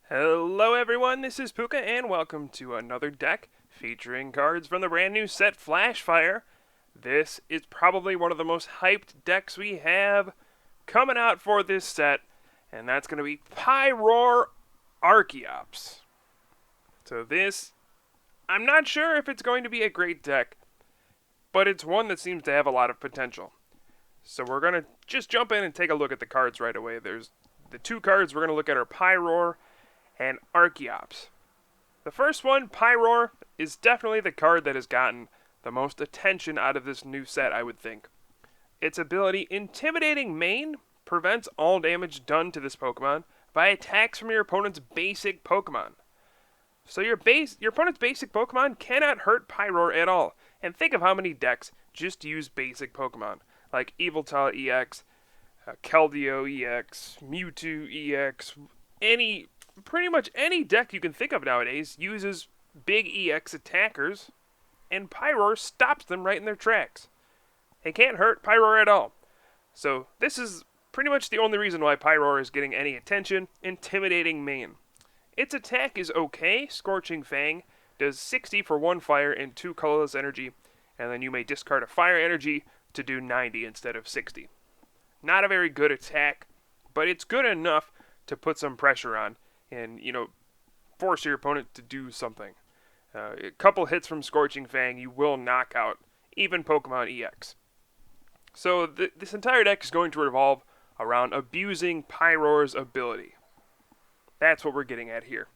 Hello everyone, this is Pooka and welcome to another deck featuring cards from the brand new set Flashfire. This is probably one of the most hyped decks we have coming out for this set, and that's going to be Pyroar Archeops. So this, I'm not sure if it's going to be a great deck, but it's one that seems to have a lot of potential. So we're going to just jump in and take a look at the cards right away. There's the two cards we're going to look at are Pyroar and Archeops. The first one, Pyroar, is definitely the card that has gotten the most attention out of this new set, I would think. Its ability, Intimidating Mane, prevents all damage done to this Pokemon by attacks from your opponent's basic Pokemon. So your opponent's basic Pokemon cannot hurt Pyroar at all. And think of how many decks just use basic Pokemon, like Yveltal EX, Keldeo EX, Mewtwo EX, pretty much any deck you can think of nowadays uses big EX attackers, and Pyroar stops them right in their tracks. It can't hurt Pyroar at all. So this is pretty much the only reason why Pyroar is getting any attention, Intimidating Mane. Its attack is okay, Scorching Fang, does 60 for 1 fire and 2 colorless energy, and then you may discard a fire energy to do 90 instead of 60. Not a very good attack, but it's good enough to put some pressure on and, force your opponent to do something. A couple hits from Scorching Fang, you will knock out even Pokemon EX. So this entire deck is going to revolve around abusing Pyroar's ability. That's what we're getting at here.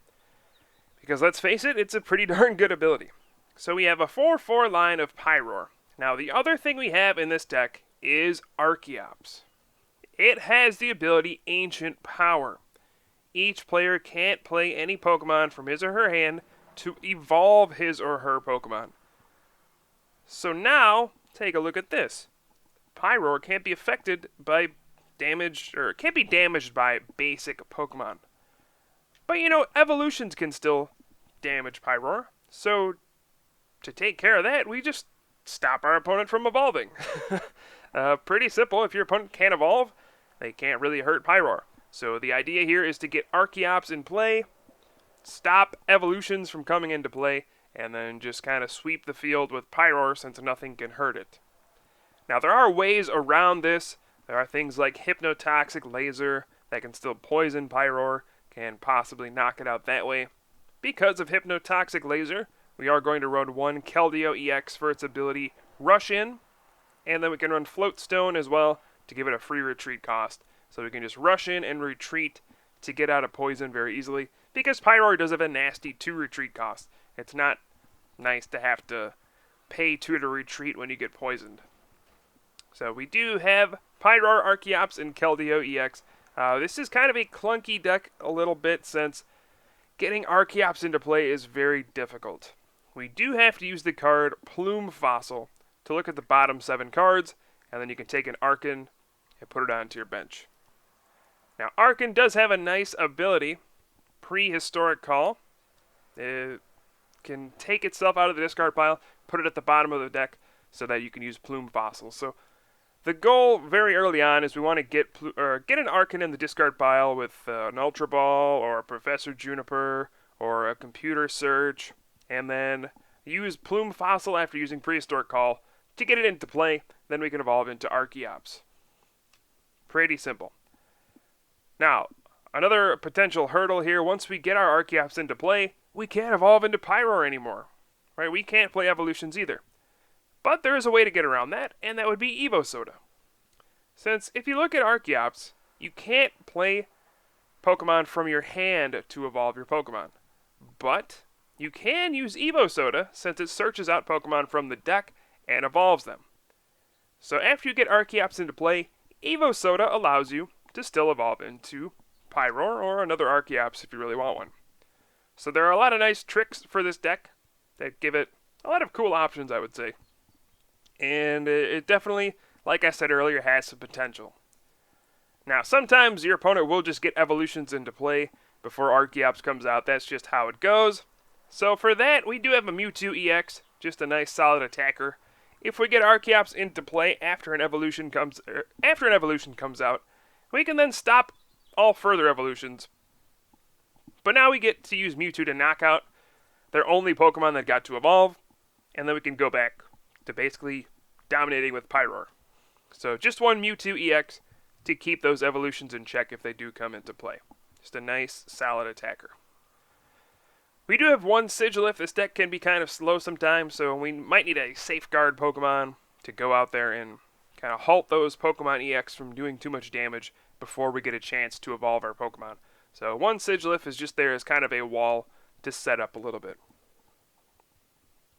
Because let's face it, it's a pretty darn good ability. So we have a 4/4 line of Pyroar. Now the other thing we have in this deck is Archeops. It has the ability Ancient Power. Each player can't play any Pokemon from his or her hand to evolve his or her Pokemon. So now, take a look at this. Pyroar can't be affected by damage, or can't be damaged by basic Pokemon. But evolutions can still damage Pyroar. So, to take care of that, we just stop our opponent from evolving. Pretty simple. If your opponent can't evolve, they can't really hurt Pyroar. So the idea here is to get Archeops in play, stop evolutions from coming into play, and then just kind of sweep the field with Pyroar since nothing can hurt it. Now there are ways around this. There are things like Hypnotoxic Laser that can still poison Pyroar, can possibly knock it out that way. Because of Hypnotoxic Laser, we are going to run one Keldeo EX for its ability Rush In, and then we can run Float Stone as well to give it a free retreat cost. So we can just rush in and retreat to get out of poison very easily, because Pyroar does have a nasty 2 retreat cost. It's not nice to have to pay 2 to retreat when you get poisoned. So we do have Pyroar, Archeops, and Keldeo EX. This is kind of a clunky deck a little bit, since getting Archeops into play is very difficult. We do have to use the card Plume Fossil to look at the bottom 7 cards, and then you can take an Archon and put it onto your bench. Now, Archon does have a nice ability, Prehistoric Call. It can take itself out of the discard pile, put it at the bottom of the deck, so that you can use Plume Fossil. So the goal very early on is we want to get an Archon in the discard pile with an Ultra Ball or a Professor Juniper or a Computer Search, and then use Plume Fossil after using Prehistoric Call to get it into play. Then we can evolve into Archeops. Pretty simple. Now, another potential hurdle here, once we get our Archeops into play, we can't evolve into Pyroar anymore. Right? We can't play evolutions either. But there is a way to get around that, and that would be Evo Soda. Since if you look at Archeops, you can't play Pokemon from your hand to evolve your Pokemon. But you can use Evo Soda, since it searches out Pokemon from the deck and evolves them. So after you get Archeops into play, Evo Soda allows you to still evolve into Pyroar or another Archeops if you really want one. So there are a lot of nice tricks for this deck that give it a lot of cool options, I would say. And it definitely, like I said earlier, has some potential. Now, sometimes your opponent will just get evolutions into play before Archeops comes out. That's just how it goes. So for that, we do have a Mewtwo EX, just a nice solid attacker. If we get Archeops into play after an evolution comes out, we can then stop all further evolutions But now we get to use Mewtwo to knock out their only Pokemon that got to evolve, and then we can go back to basically dominating with Pyroar. So just one Mewtwo EX to keep those evolutions in check if they do come into play. Just a nice, solid attacker. We do have one Sigilif. This deck can be kind of slow sometimes, so we might need a safeguard Pokemon to go out there and kind of halt those Pokemon EX from doing too much damage before we get a chance to evolve our Pokemon. So one Sigilif is just there as kind of a wall to set up a little bit.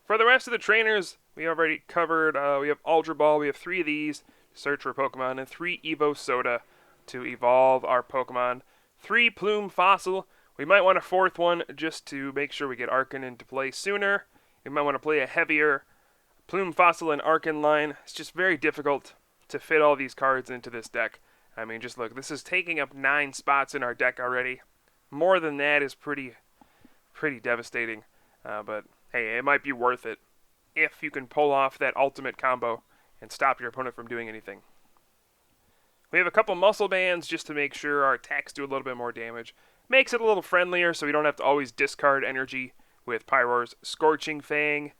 For the rest of the trainers, we already covered, we have Ultra Ball, we have 3 of these to search for Pokemon, and 3 Evo Soda to evolve our Pokemon. 3 Plume Fossil. We might want a 4th one just to make sure we get Arcan into play sooner. We might want to play a heavier Plume Fossil and Arcan line. It's just very difficult to fit all these cards into this deck. I mean, just look, this is taking up 9 spots in our deck already. More than that is pretty devastating. But hey, it might be worth it if you can pull off that ultimate combo and stop your opponent from doing anything. We have a couple muscle bands just to make sure our attacks do a little bit more damage. Makes it a little friendlier so we don't have to always discard energy with Pyroar's Scorching Fang.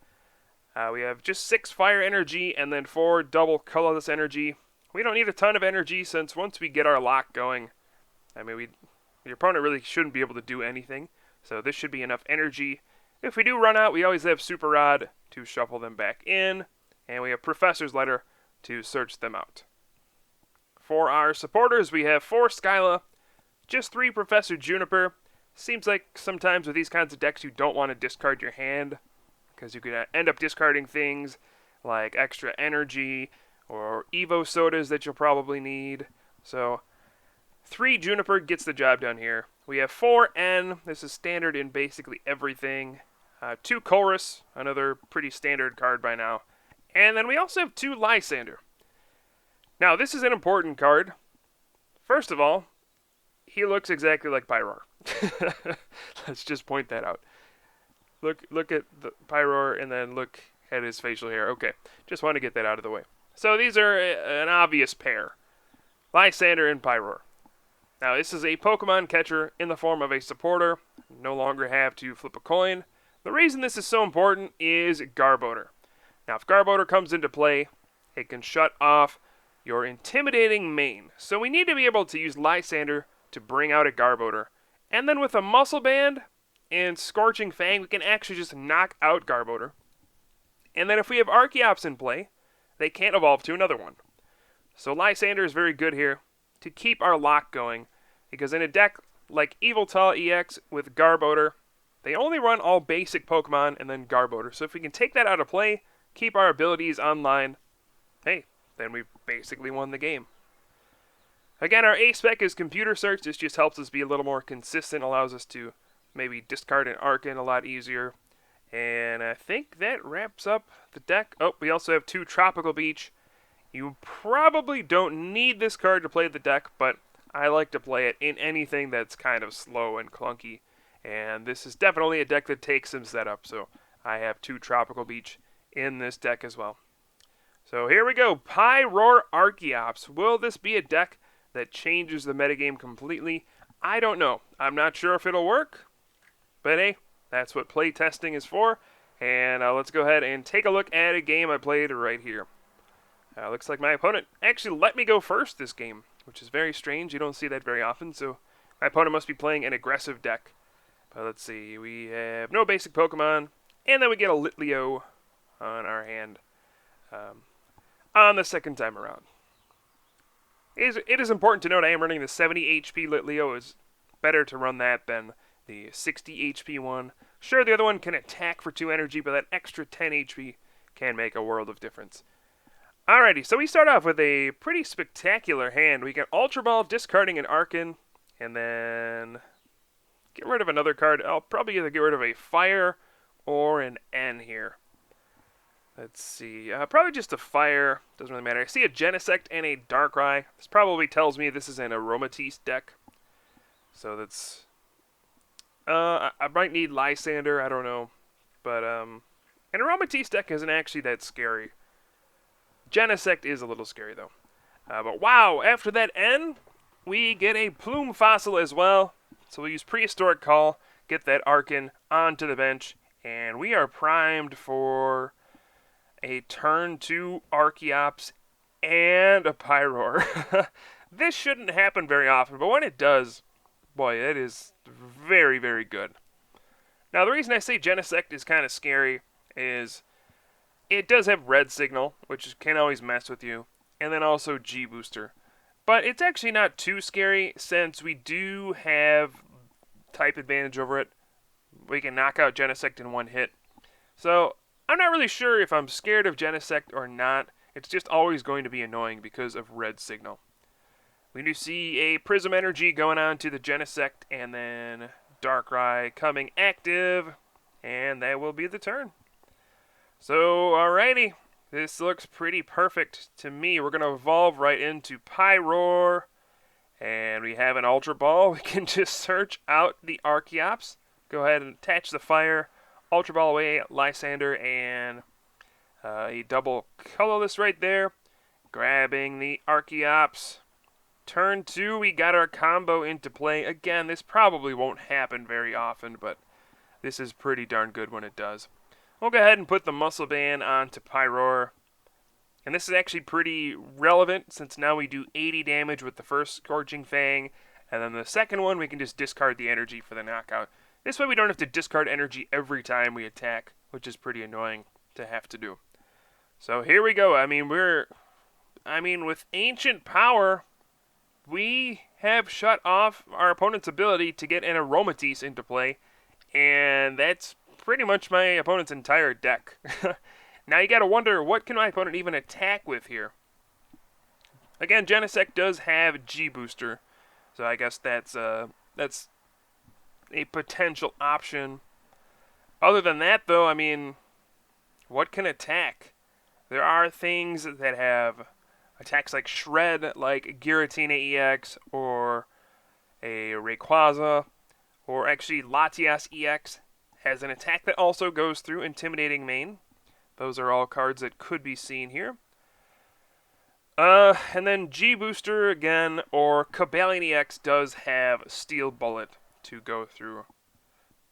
We have just 6 fire energy and then 4 double colorless energy. We don't need a ton of energy since once we get our lock going, I mean, your opponent really shouldn't be able to do anything. So this should be enough energy. If we do run out, we always have Super Rod to shuffle them back in. And we have Professor's Letter to search them out. For our supporters, we have 4 Skyla, just 3 Professor Juniper. Seems like sometimes with these kinds of decks you don't want to discard your hand, because you could end up discarding things like extra energy or Evo Sodas that you'll probably need. So 3 Juniper gets the job done here. We have 4 N. This is standard in basically everything. 2 Chorus, another pretty standard card by now. And then we also have 2 Lysander. Now, this is an important card. First of all, he looks exactly like Pyroar. Let's just point that out. Look at the Pyroar and then look at his facial hair. Okay, just want to get that out of the way. So these are an obvious pair. Lysander and Pyroar. Now, this is a Pokemon catcher in the form of a supporter. No longer have to flip a coin. The reason this is so important is Garbodor. Now, if Garbodor comes into play, it can shut off your intimidating main. So we need to be able to use Lysander to bring out a Garbodor. And then with a Muscle Band and Scorching Fang, we can actually just knock out Garbodor. And then if we have Archeops in play, they can't evolve to another one. So Lysander is very good here to keep our lock going, because in a deck like Yveltal EX with Garbodor, they only run all basic Pokemon and then Garbodor. So if we can take that out of play, keep our abilities online, hey, then we've basically won the game. Again, our A-Spec is Computer Search. This just helps us be a little more consistent, allows us to maybe discard an Arcan a lot easier. And I think that wraps up the deck. Oh, we also have 2 Tropical Beach. You probably don't need this card to play the deck, but I like to play it in anything that's kind of slow and clunky. And this is definitely a deck that takes some setup, so I have 2 Tropical Beach in this deck as well. So here we go, Pyroar Archeops. Will this be a deck that changes the metagame completely? I don't know. I'm not sure if it'll work, but hey, that's what play testing is for. And let's go ahead and take a look at a game I played right here. Looks like my opponent actually let me go first this game, which is very strange. You don't see that very often, so my opponent must be playing an aggressive deck. But let's see, we have no basic Pokemon, and then we get a Litleo on our hand on the second time around. It is important to note I am running the 70 HP Litleo. It's better to run that than the 60 HP one. Sure, the other one can attack for 2 energy, but that extra 10 HP can make a world of difference. Alrighty, so we start off with a pretty spectacular hand. We get Ultra Ball, discarding an Arcan, and then get rid of another card. I'll probably either get rid of a Fire or an N here. Let's see, probably just a Fire. Doesn't really matter. I see a Genesect and a Darkrai. This probably tells me this is an Aromatisse deck. So that's... I might need Lysander, I don't know. But an Aromatisse deck isn't actually that scary. Genesect is a little scary, though. But wow, after that N, we get a Plume Fossil as well. So we'll use Prehistoric Call, get that Arkin onto the bench, and we are primed for a turn 2 Archeops and a Pyroar. This shouldn't happen very often, but when it does, boy, it is very, very good. Now, the reason I say Genesect is kind of scary is it does have Red Signal, which can always mess with you, and then also G-Booster. But it's actually not too scary since we do have type advantage over it. We can knock out Genesect in one hit. So I'm not really sure if I'm scared of Genesect or not. It's just always going to be annoying because of Red Signal. We do see a Prism Energy going on to the Genesect, and then Darkrai coming active, and that will be the turn. So, alrighty. This looks pretty perfect to me. We're going to evolve right into Pyroar. And we have an Ultra Ball. We can just search out the Archeops. Go ahead and attach the fire. Ultra Ball away, Lysander, and a double colorless right there. Grabbing the Archeops. Turn 2, we got our combo into play. Again, this probably won't happen very often, but this is pretty darn good when it does. We'll go ahead and put the Muscle Band onto Pyroar. And this is actually pretty relevant since now we do 80 damage with the first Scorching Fang. And then the second one, we can just discard the energy for the knockout. This way we don't have to discard energy every time we attack, which is pretty annoying to have to do. So here we go. With Ancient Power, we have shut off our opponent's ability to get an Aromatisse into play. And that's pretty much my opponent's entire deck. Now you gotta wonder, what can my opponent even attack with here? Again, Genesect does have G-Booster, so I guess that's a potential option. Other than that, though, what can attack? There are things that have attacks like Shred, like Giratina EX, or a Rayquaza, or actually Latias EX has an attack that also goes through Intimidating Mane. Those are all cards that could be seen here. And then G-Booster again, or Cobalion EX does have Steel Bullet to go through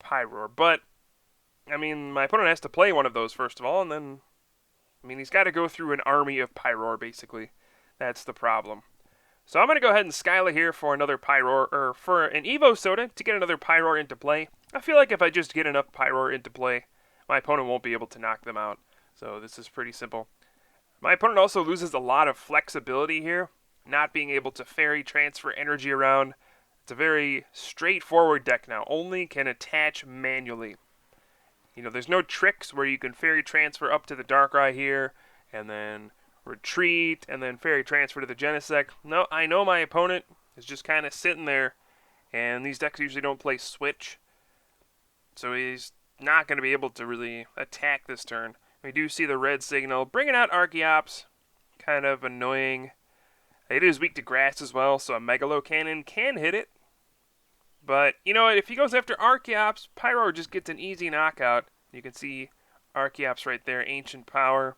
Pyroar. But, my opponent has to play one of those first of all, and then, he's got to go through an army of Pyroar, basically. That's the problem. So I'm going to go ahead and Skyla here for another Pyroar, or for an Evo Soda to get another Pyroar into play. I feel like if I just get enough Pyroar into play, my opponent won't be able to knock them out. So this is pretty simple. My opponent also loses a lot of flexibility here, not being able to Fairy Transfer energy around. It's a very straightforward deck now, only can attach manually. There's no tricks where you can Fairy Transfer up to the Darkrai here, and then retreat, and then Fairy Transfer to the Genesect. No, I know my opponent is just kind of sitting there, and these decks usually don't play Switch, so he's not going to be able to really attack this turn. We do see the Red Signal bringing out Archeops, kind of annoying. It is weak to grass as well, so a Megalo Cannon can hit it. But, if he goes after Archeops, Pyroar just gets an easy knockout. You can see Archeops right there, Ancient Power.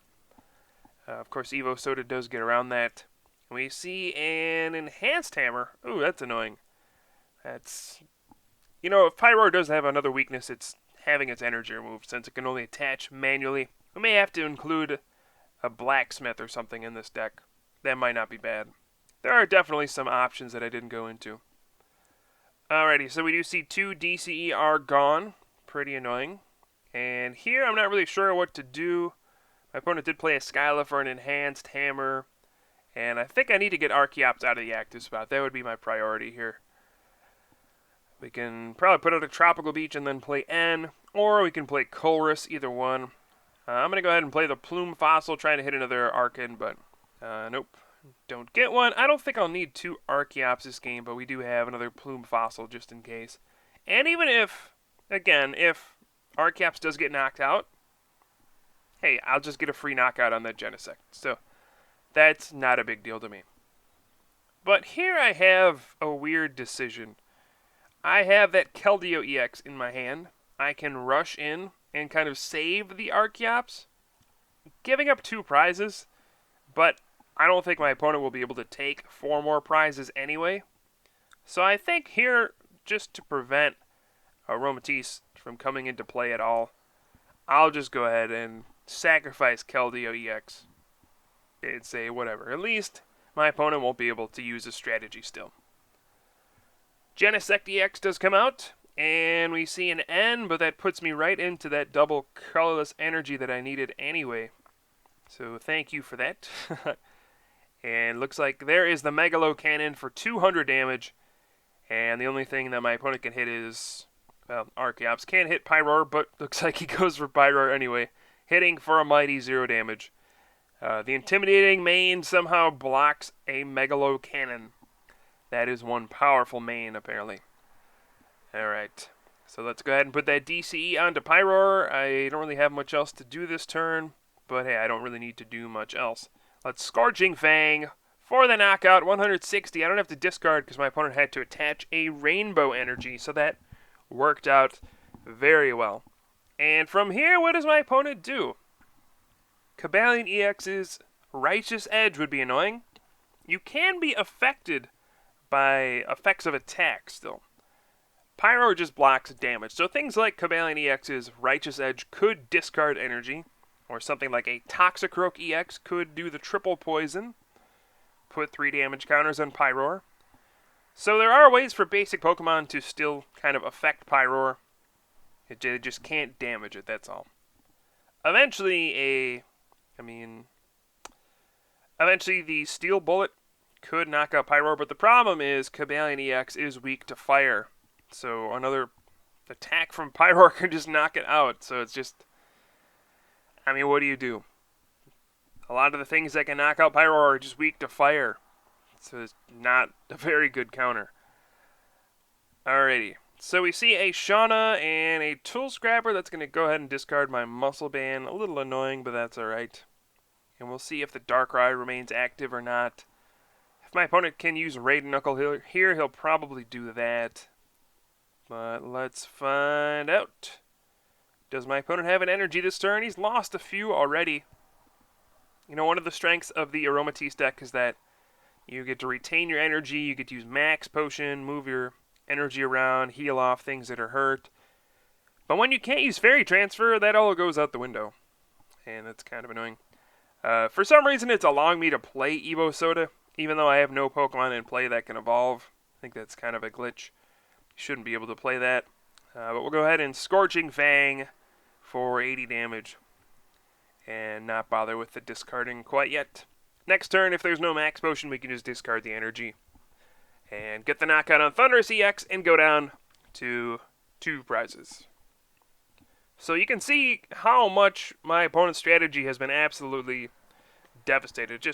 Of course, Evo Soda does get around that. We see an Enhanced Hammer. Ooh, that's annoying. If Pyroar does have another weakness, it's having its energy removed, since it can only attach manually. We may have to include a Blacksmith or something in this deck. That might not be bad. There are definitely some options that I didn't go into. Alrighty, so we do see 2 DCE are gone. Pretty annoying. And here I'm not really sure what to do. My opponent did play a Skyla for an Enhanced Hammer. And I think I need to get Archeops out of the active spot. That would be my priority here. We can probably put out a Tropical Beach and then play N. Or we can play Colress, either one. I'm going to go ahead and play the Plume Fossil, trying to hit another Arcan, but nope. Don't get one. I don't think I'll need 2 Archeops this game, but we do have another Plume Fossil just in case. And even if Archeops does get knocked out, hey, I'll just get a free knockout on that Genesect. So that's not a big deal to me. But here I have a weird decision. I have that Keldeo EX in my hand. I can rush in and kind of save the Archeops, giving up 2 prizes, but I don't think my opponent will be able to take 4 more prizes anyway. So I think here, just to prevent Aromatisse from coming into play at all, I'll just go ahead and sacrifice Keldeo EX. And say whatever. At least my opponent won't be able to use a strategy still. Genesect EX does come out, and we see an N, but that puts me right into that double colorless energy that I needed anyway. So thank you for that. And looks like there is the Megalo Cannon for 200 damage. And the only thing that my opponent can hit is, well, Archeops can't hit Pyroar, but looks like he goes for Pyroar anyway, hitting for a mighty 0 damage. The Intimidating main somehow blocks a Megalo Cannon. That is one powerful main, apparently. Alright, so let's go ahead and put that DCE onto Pyroar. I don't really have much else to do this turn, but hey, I don't really need to do much else. Let's Scorching Fang for the knockout, 160. I don't have to discard because my opponent had to attach a Rainbow Energy, so that worked out very well. And from here, what does my opponent do? Cobalion EX's Righteous Edge would be annoying. You can be affected by effects of attack still. Pyro just blocks damage, so things like Cobalion EX's Righteous Edge could discard energy, or something like a Toxicroak EX could do the triple poison, put 3 damage counters on Pyroar. So there are ways for basic Pokemon to still kind of affect Pyroar. They just can't damage it, that's all. Eventually the Steel Bullet could knock out Pyroar, but the problem is Cobalion EX is weak to fire. So another attack from Pyroar can just knock it out. So it's just, what do you do? A lot of the things that can knock out Pyroar are just weak to fire. So it's not a very good counter. Alrighty. So we see a Shauna and a Tool Scrapper. That's going to go ahead and discard my Muscle Band. A little annoying, but that's alright. And we'll see if the Darkrai remains active or not. If my opponent can use Raid Knuckle here, he'll probably do that. But let's find out. Does my opponent have an energy this turn? He's lost a few already. One of the strengths of the Aromatisse deck is that you get to retain your energy, you get to use Max Potion, move your energy around, heal off things that are hurt. But when you can't use Fairy Transfer, that all goes out the window. And that's kind of annoying. For some reason, it's allowing me to play Evo Soda, even though I have no Pokemon in play that can evolve. I think that's kind of a glitch. Shouldn't be able to play that. But we'll go ahead and Scorching Fang for 80 damage. And not bother with the discarding quite yet. Next turn, if there's no Max Potion, we can just discard the energy. And get the knockout on Thundurus EX and go down to 2 prizes. So you can see how much my opponent's strategy has been absolutely devastated.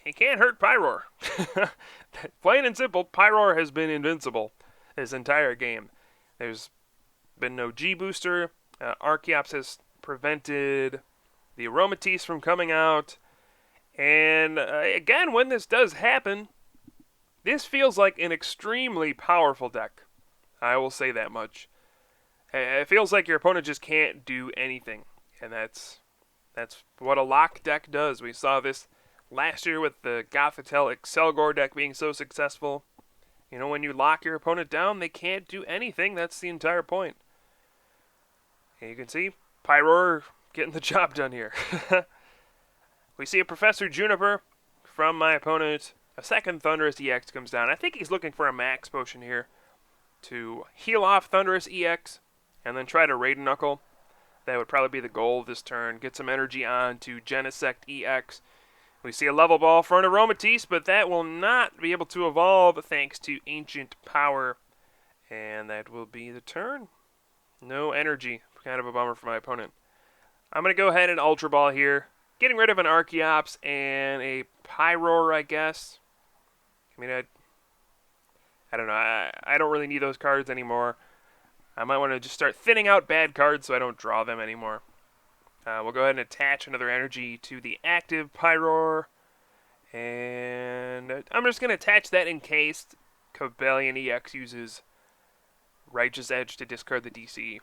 He can't hurt Pyroar. Plain and simple, Pyroar has been invincible this entire game. There's been no G-Booster. Archeops has prevented the Aromatisse from coming out. And again, when this does happen, this feels like an extremely powerful deck. I will say that much. It feels like your opponent just can't do anything. And that's what a lock deck does. We saw this last year with the Gothitelle Excelgor deck being so successful. When you lock your opponent down, they can't do anything. That's the entire point. And you can see Pyroar getting the job done here. We see a Professor Juniper from my opponent. A second Thundurus EX comes down. I think he's looking for a Max Potion here to heal off Thundurus EX and then try to Raid Knuckle. That would probably be the goal of this turn. Get some energy on to Genesect EX. We see a Level Ball for an Aromatisse, but that will not be able to evolve thanks to Ancient Power. And that will be the turn. No energy. Kind of a bummer for my opponent. I'm going to go ahead and Ultra Ball here. Getting rid of an Archeops and a Pyroar, I guess. I don't know. I don't really need those cards anymore. I might want to just start thinning out bad cards so I don't draw them anymore. We'll go ahead and attach another energy to the active Pyroar. And I'm just going to attach that in case Cobalion EX uses Righteous Edge to discard the DC.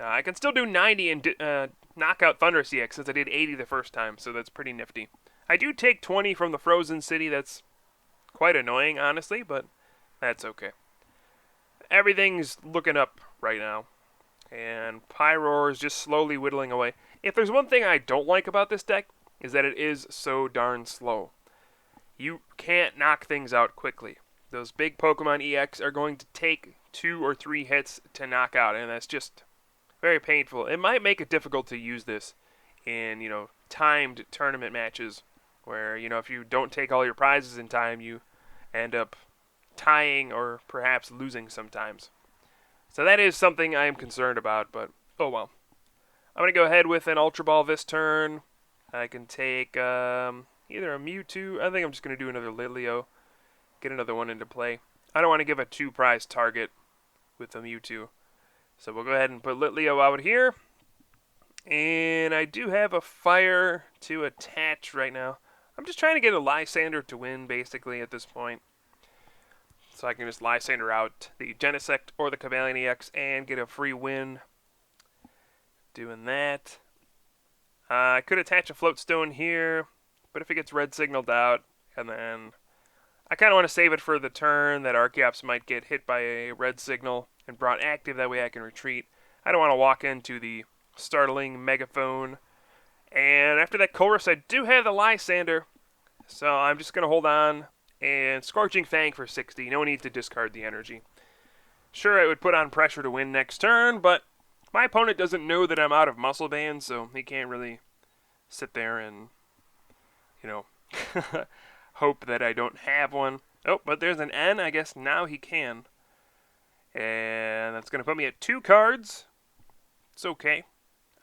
I can still do 90 and knock out Thundurus EX since I did 80 the first time, so that's pretty nifty. I do take 20 from the Frozen City. That's quite annoying, honestly, but that's okay. everything's looking up right now. And Pyroar is just slowly whittling away. If there's one thing I don't like about this deck, is that it is so darn slow. You can't knock things out quickly. Those big Pokemon EX are going to take 2 or 3 hits to knock out, and that's just very painful. It might make it difficult to use this in, timed tournament matches where, if you don't take all your prizes in time, you end up tying or perhaps losing sometimes. So that is something I am concerned about, but oh well. I'm going to go ahead with an Ultra Ball this turn. I can take either a Mewtwo. I think I'm just going to do another Litleo. Get another one into play. I don't want to give a 2-prize target with the Mewtwo. So we'll go ahead and put Litleo out here. And I do have a Fire to attach right now. I'm just trying to get a Lysander to win, basically, at this point. So I can just Lysander out the Genesect or the Cavalion EX and get a free win. Doing that. I could attach a Floatstone here, but if it gets red signaled out, and then I kind of want to save it for the turn that Archeops might get hit by a red signal and brought active, that way I can retreat. I don't want to walk into the startling Megaphone. And after that Colress, I do have the Lysander, so I'm just going to hold on. And Scorching Fang for 60, no need to discard the energy. Sure, it would put on pressure to win next turn, but my opponent doesn't know that I'm out of Muscle Band, so he can't really sit there and, hope that I don't have one. Oh, but there's an N. I guess now he can. And that's going to put me at 2 cards. It's okay.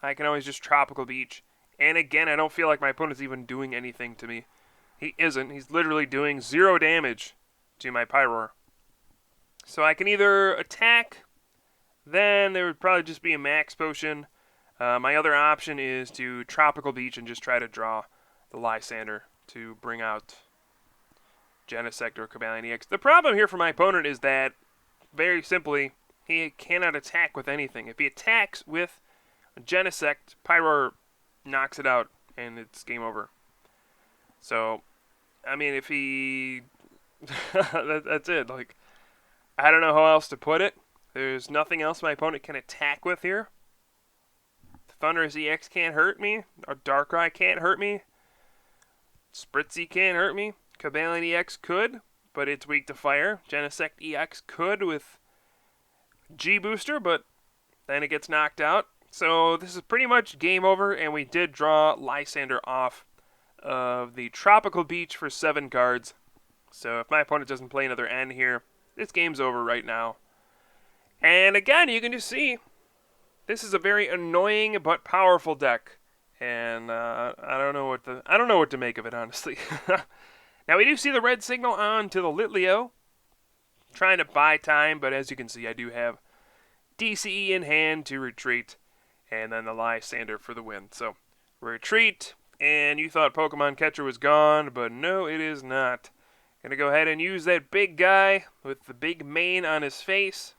I can always just Tropical Beach. And again, I don't feel like my opponent's even doing anything to me. He isn't. He's literally doing 0 damage to my Pyroar. So I can either attack, then there would probably just be a Max Potion. My other option is to Tropical Beach and just try to draw the Lysander to bring out Genesect or Cavalion EX. The problem here for my opponent is that, very simply, he cannot attack with anything. If he attacks with Genesect, Pyroar knocks it out, and it's game over. So, I mean, if he... that's it. Like, I don't know how else to put it. There's nothing else my opponent can attack with here. Thunderous EX can't hurt me. Or Darkrai can't hurt me. Spritzy can't hurt me. Cavalion EX could, but it's weak to fire. Genesect EX could with G-Booster, but then it gets knocked out. So this is pretty much game over, and we did draw Lysander off of the Tropical Beach for 7 cards. So if my opponent doesn't play another N here, this game's over right now. And again, you can just see, this is a very annoying but powerful deck. And I don't know what to make of it, honestly. Now we do see the red signal on to the Litleo. Trying to buy time, but as you can see, I do have DCE in hand to retreat, and then the Lysander for the win. So, retreat, and you thought Pokemon Catcher was gone, but no, it is not. Gonna go ahead and use that big guy with the big mane on his face,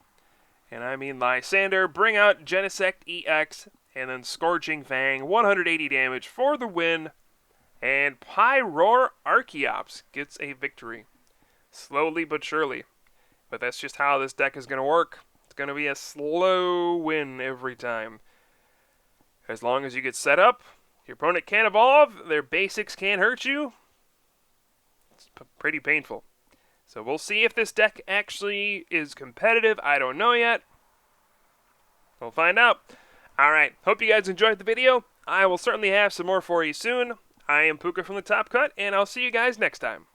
and I mean Lysander, bring out Genesect EX, and then Scorching Fang, 180 damage for the win, and Pyroar Archeops gets a victory. Slowly but surely. But that's just how this deck is going to work. It's going to be a slow win every time. As long as you get set up, your opponent can't evolve, their basics can't hurt you. It's pretty painful. So we'll see if this deck actually is competitive. I don't know yet. We'll find out. Alright, hope you guys enjoyed the video. I will certainly have some more for you soon. I am Pooka from the Top Cut, and I'll see you guys next time.